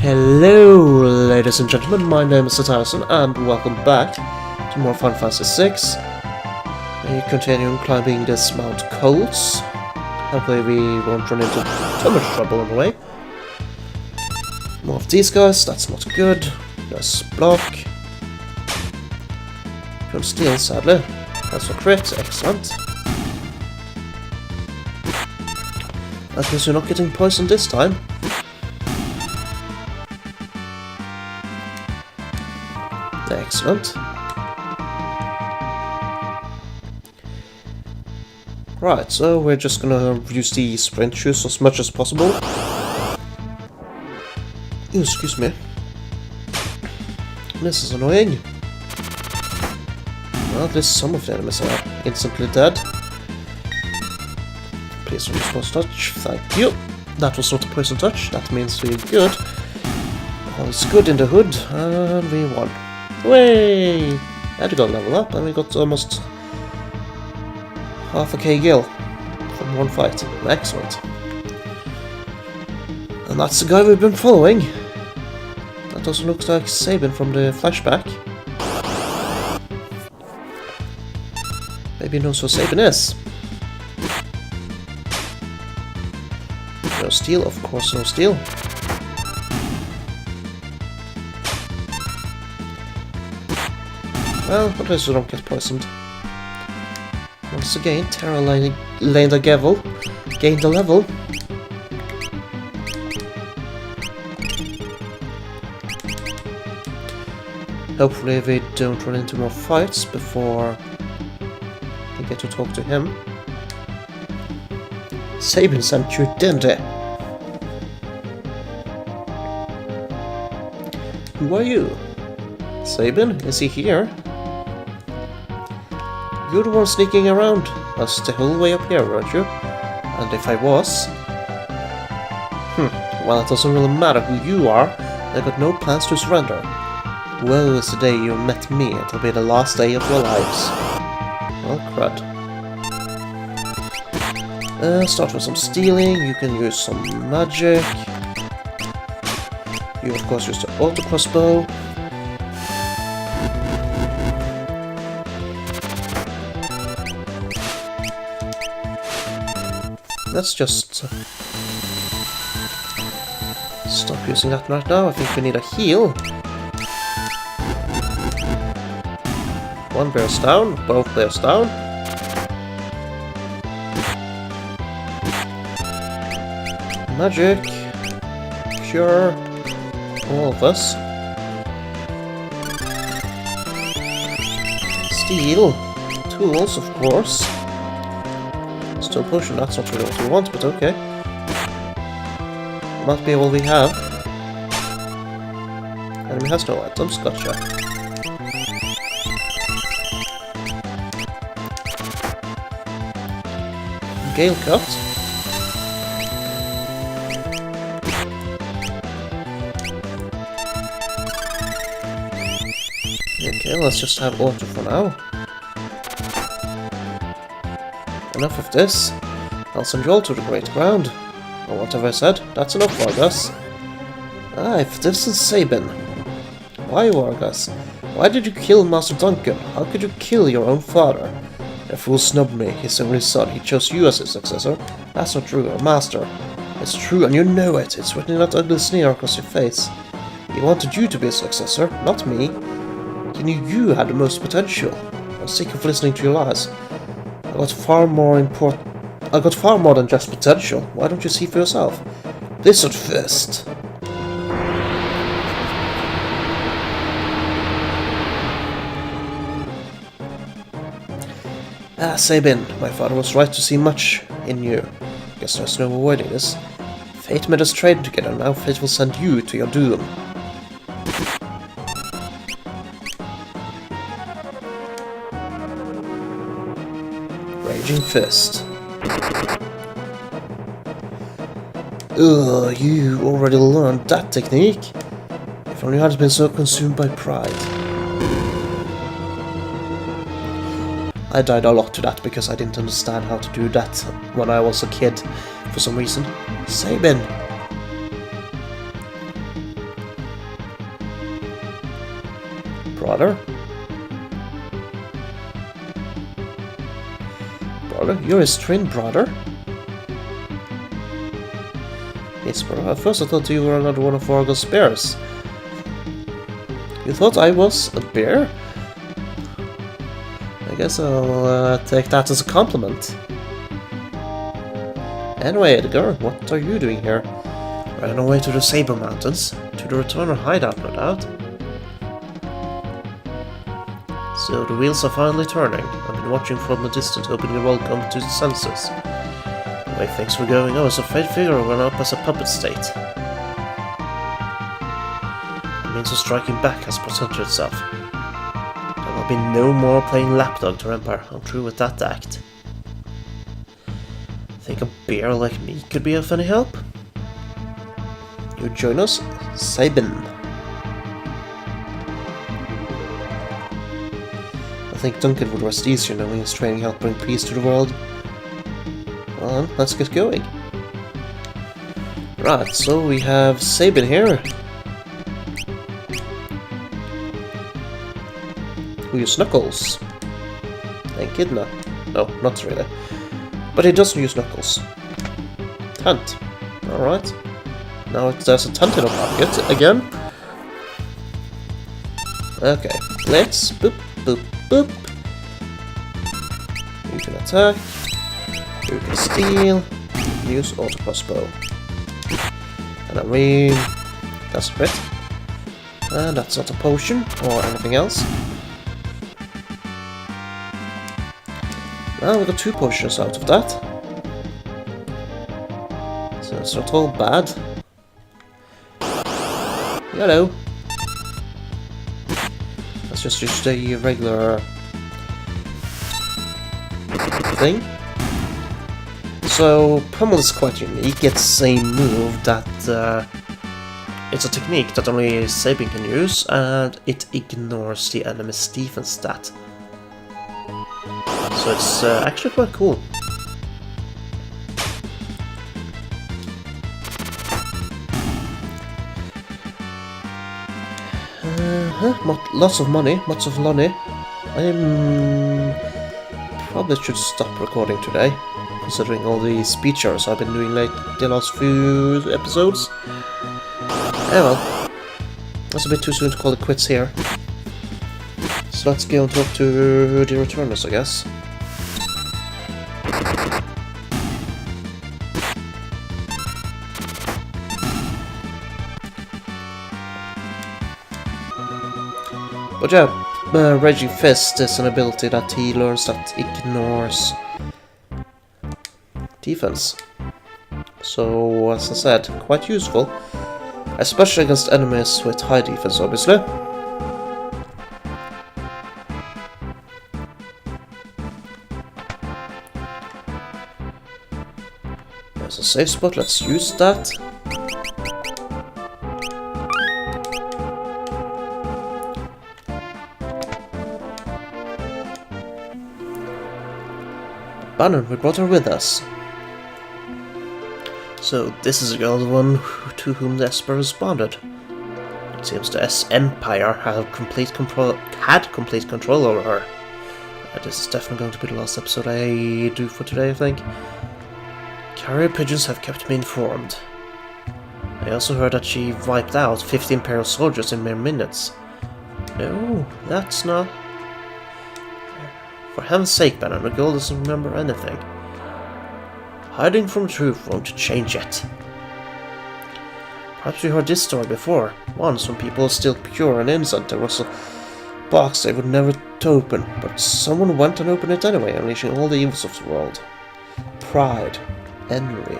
Hello, ladies and gentlemen, my name is Gesthalian, and welcome back to more Final Fantasy VI. We're continuing climbing this Mount Coles. Hopefully we won't run into too much trouble on the way. More of these guys, that's not good. Nice block. Don't steal, sadly. That's a crit, excellent. I guess you're not getting poisoned this time. Excellent. Right, so we're just gonna use the sprint shoes as much as possible. Ooh, excuse me. This is annoying. Well, at least some of the enemies are instantly dead. Please don't use poison touch. Thank you. That was not a poison touch. That means we're good. All is good in the hood, and we won. Way! Had to go level up, and we got almost half a K gil from one fight. Excellent. And that's the guy we've been following. That also looks like Sabin from the flashback. Maybe he knows who Sabin is. No steal, of course, no steal. Well, at least we don't get poisoned. Once again, Terra gained the level. Hopefully we don't run into more fights before we get to talk to him. Sabin sent you, didn't he? Who are you? Sabin? Is he here? You're the one sneaking around us the whole way up here, weren't you? And if I was... well, it doesn't really matter who you are. I've got no plans to surrender. Woe is the day you met me. It'll be the last day of your lives. Well, crud. Start with some stealing. You can use some magic. You, of course, use the auto crossbow. Let's just stop using that right now. I think we need a heal. One bear's down, both bears down. Magic, cure, all of us. Steal, tools, of course. Still potion, that's not really what we want, but okay. Might be all we have. Enemy has no items, gotcha. Gale cut. Okay, let's just have auto for now. Enough of this. I'll send you all to the Great Ground. Or whatever I said. That's enough, Vargas. Ah, if this is Sabin. Why, Vargas? Why did you kill Master Duncan? How could you kill your own father? The fool snubbed me, his only son. He chose you as his successor. That's not true, or Master. It's true, and you know it. It's written in that ugly sneer across your face. He wanted you to be his successor, not me. He knew you had the most potential. I'm sick of listening to your lies. I got far more than just potential. Why don't you see for yourself? Lizard Fist. Ah, Sabin, my father was right to see much in you. Guess there's no avoiding this. Fate made us trade together, now fate will send you to your doom. Raging Fist. Ugh, you already learned that technique. If only I had been so consumed by pride. I died a lot to that because I didn't understand how to do that when I was a kid for some reason. Sabin! Brother? Brother? You're his twin brother? Yes, brother. At first I thought you were another one of Vargo's bears. You thought I was a bear? I guess I'll take that as a compliment. Anyway, Edgar, what are you doing here? Ran away to the Saber Mountains, to the Returner hideout, no doubt. So the wheels are finally turning. I've been watching from a distance, hoping you're welcome to the senses. The way things were going, I was afraid Figaro went up as a puppet state. The means of striking back has presented itself. There will be no more playing lapdog to Empire. I'm through with that act. Think a bear like me could be of any help? You join us, Sabin. I think Duncan would rest easier knowing his training helped bring peace to the world. Well, let's get going. Right, so we have Sabin here. Who use Knuckles. And Kidna. No, not really. But he doesn't use Knuckles. Tant. Alright. Now there's a Tant in our pocket again. Okay. Let's boop, boop, boop. You can attack. You can steal. Use auto crossbow. And I mean, that's a crit. And that's not a potion or anything else. Well, we got 2 potions out of that. So it's not all bad. Hello. Let's just use the regular thing. So Pummel is quite unique. It's the same move that it's a technique that only Sabin can use, and it ignores the enemy's defense stat. So it's actually quite cool. Lots of money, lots of money. I probably should stop recording today, considering all the speech errors I've been doing the last few episodes. Yeah, well, that's a bit too soon to call it quits here. So let's go and talk to the returners, I guess. But yeah, Raging Fist is an ability that he learns that ignores defense. So, as I said, quite useful. Especially against enemies with high defense, obviously. There's a safe spot, let's use that. Bannon, we brought her with us. So this is the other one to whom the Esper responded. It seems the Empire had complete control over her. This is definitely going to be the last episode I do for today, I think. Carrier pigeons have kept me informed. I also heard that she wiped out 50 Imperial soldiers in mere minutes. No, that's not... For heaven's sake, Bannon, the girl doesn't remember anything. Hiding from the truth won't change it. Perhaps you heard this story before. Once, when people were still pure and innocent, there was a box they would never open, but someone went and opened it anyway, unleashing all the evils of the world. Pride, envy,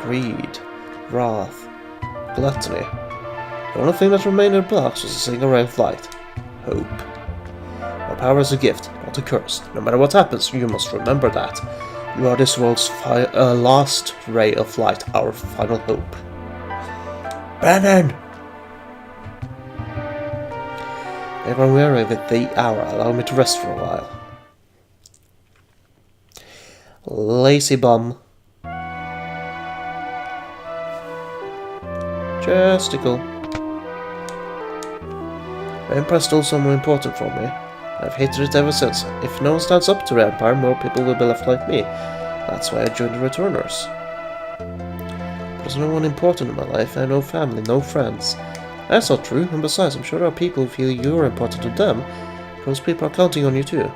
greed, wrath, gluttony. The only thing that remained in the box was a single ray of light. Hope. Our power is a gift, not a curse. No matter what happens, you must remember that. You are this world's last ray of light, our final hope. Bannon! Everyone weary with the hour, allow me to rest for a while. Lazy bum. Gesticle. The Empire stole someone important from me. I've hated it ever since. If no one stands up to the Empire, more people will be left like me. That's why I joined the Returners. There's no one important in my life. I have no family, no friends. That's not true, and besides, I'm sure there are people who feel you're important to them. Those people are counting on you too.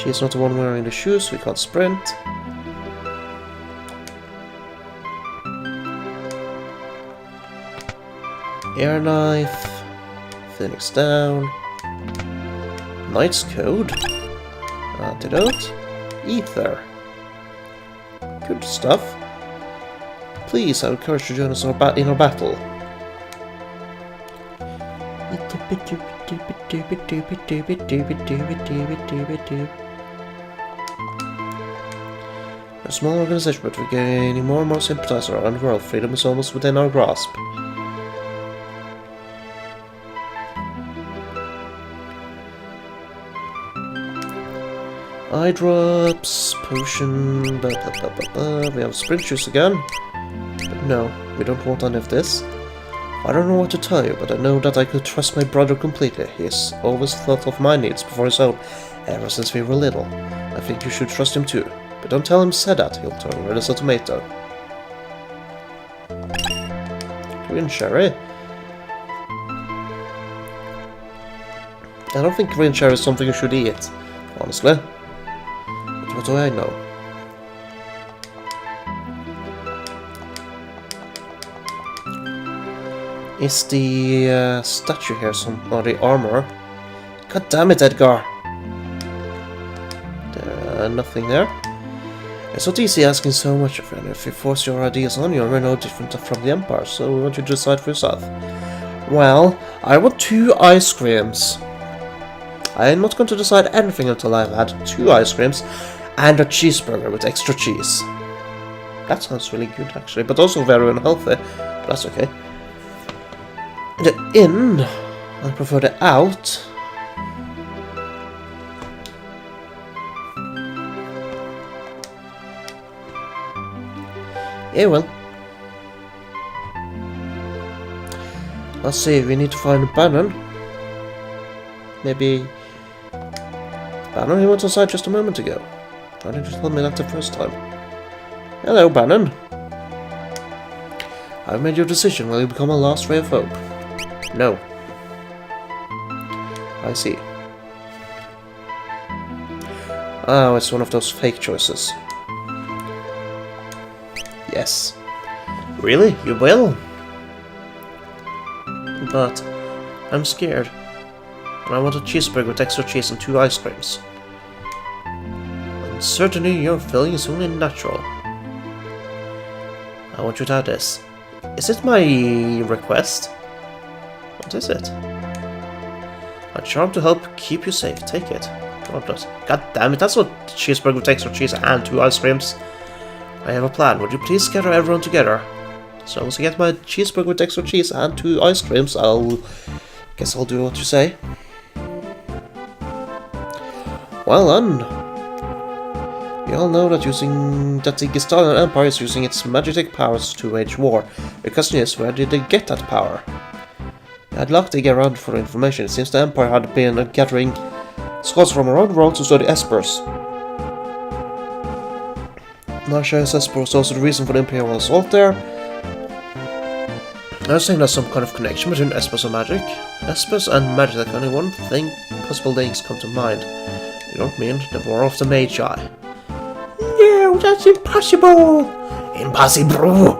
She's not the one wearing the shoes, we can't sprint. Air knife. Phoenix down. Knight's Code. Antidote. Ether. Good stuff. Please, I would encourage you to join us in our battle. We're a small organization, but we're gaining more and more sympathizers around the world. Freedom is almost within our grasp. Eye drops, potion, blah blah blah blah blah. We have sprint juice again. But no, we don't want any of this. I don't know what to tell you, but I know that I could trust my brother completely. He has always thought of my needs before his own, ever since we were little. I think you should trust him too. But don't tell him I said that, he'll turn red as a tomato. Green cherry? I don't think green cherry is something you should eat, honestly. But what do I know? Is the statue here or the armor? God damn it, Edgar! Nothing there. It's not easy asking so much of you, and if you force your ideas on you, we're no different from the Empire, so we want you to decide for yourself. Well, I want 2 ice creams. I am not going to decide anything until I've had 2 ice creams and a cheeseburger with extra cheese. That sounds really good, actually, but also very unhealthy. But that's okay. The in, I prefer the out. Yeah, well. Let's see, we need to find Bannon. Maybe... Bannon, he went inside just a moment ago. Why didn't you tell me that the first time? Hello, Bannon. I've made your decision. Will you become a last ray of hope? No. I see. Oh, it's one of those fake choices. Yes. Really? You will? But I'm scared. And I want a cheeseburger with extra cheese and 2 ice creams. And certainly your feeling is only natural. I want you to have this. Is it my request? What is it? A charm to help keep you safe. Take it. God damn it, that's not cheeseburger with extra cheese and 2 ice creams. I have a plan. Would you please gather everyone together? As long as I get my cheeseburger with extra cheese and 2 ice creams, guess I'll do what you say. Well done. We all know that the Gesthalian Empire is using its magic powers to wage war. The question is, where did they get that power? I'd like to get around for information. It seems the Empire had been gathering scholars from around the world to study espers. Narsha's Esper was also the reason for the Imperial assault there. I was saying there's some kind of connection between espers and magic. Espers and magic, only one thing, possible things come to mind. You don't mean the War of the Magi? No, that's impossible! Impossible!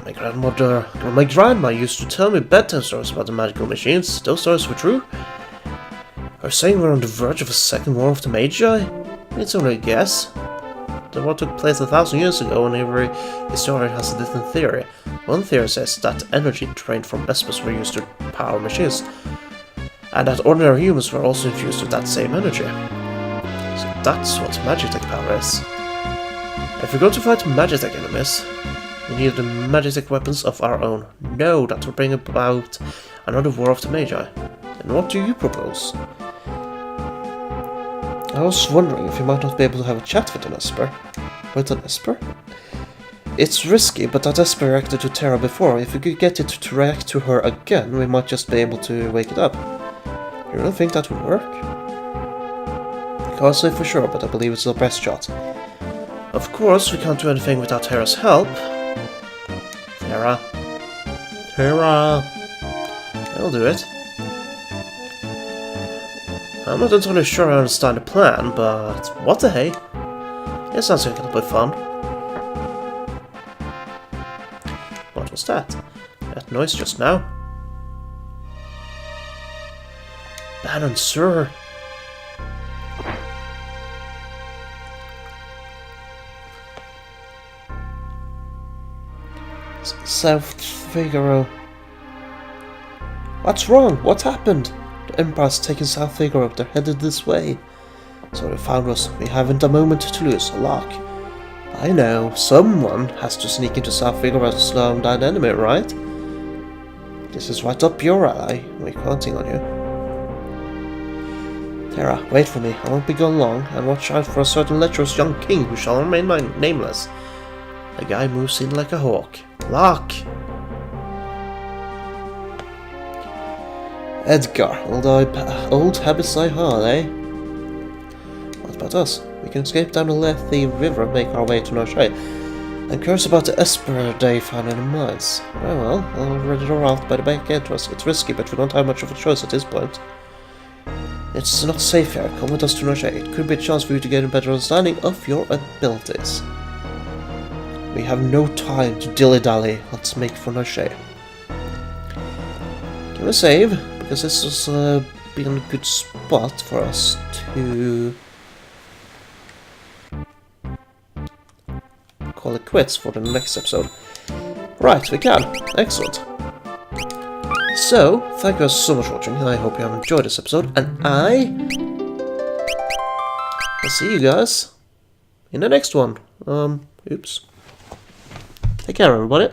My grandma used to tell me bedtime stories about the magical machines. Those stories were true. Are you saying we're on the verge of a second War of the Magi? It's only a guess. The war took place 1,000 years ago, and every historian has a different theory. One theory says that energy drained from espers were used to power machines, and that ordinary humans were also infused with that same energy. So that's what magitek power is. If we're going to fight magitek enemies, we need the magitek weapons of our own. No, that will bring about another War of the Magi. And what do you propose? I was wondering if you might not be able to have a chat with an esper. With an esper? It's risky, but that Esper reacted to Terra before. If we could get it to react to her again, we might just be able to wake it up. You don't think that would work? I can't say for sure, but I believe it's the best shot. Of course, we can't do anything without Terra's help. Terra. Terra. I'll do it. I'm not entirely sure I understand the plan, but what the hey? It sounds like it'll be fun. What was that? That noise just now? Baron Sir. South Figaro. What's wrong? What happened? The Empire's taken South Figaro. They're headed this way. So they found us. We haven't a moment to lose. A lock. I know. Someone has to sneak into South Figaro to slow down the enemy, right? This is right up your alley. We're counting on you. Terra, wait for me. I won't be gone long, and watch out for a certain lecherous young king who shall remain nameless. The guy moves in like a hawk. Lock! Edgar, old habits die hard, eh? What about us? We can escape down the Lethe River and make our way to Norshire, and curse about the Esper they found in the mines. Oh well, already arrived by the back entrance. It's risky, but we don't have much of a choice at this point. It's not safe here. Come with us to Norshire. It could be a chance for you to get a better understanding of your abilities. We have no time to dilly-dally. Let's make for Norshire. Give a save, because this has been a good spot for us to call it quits for the next episode. Right, we can. Excellent. So, thank you guys so much for watching, and I hope you have enjoyed this episode, and I will see you guys in the next one. Oops. Take care, everybody.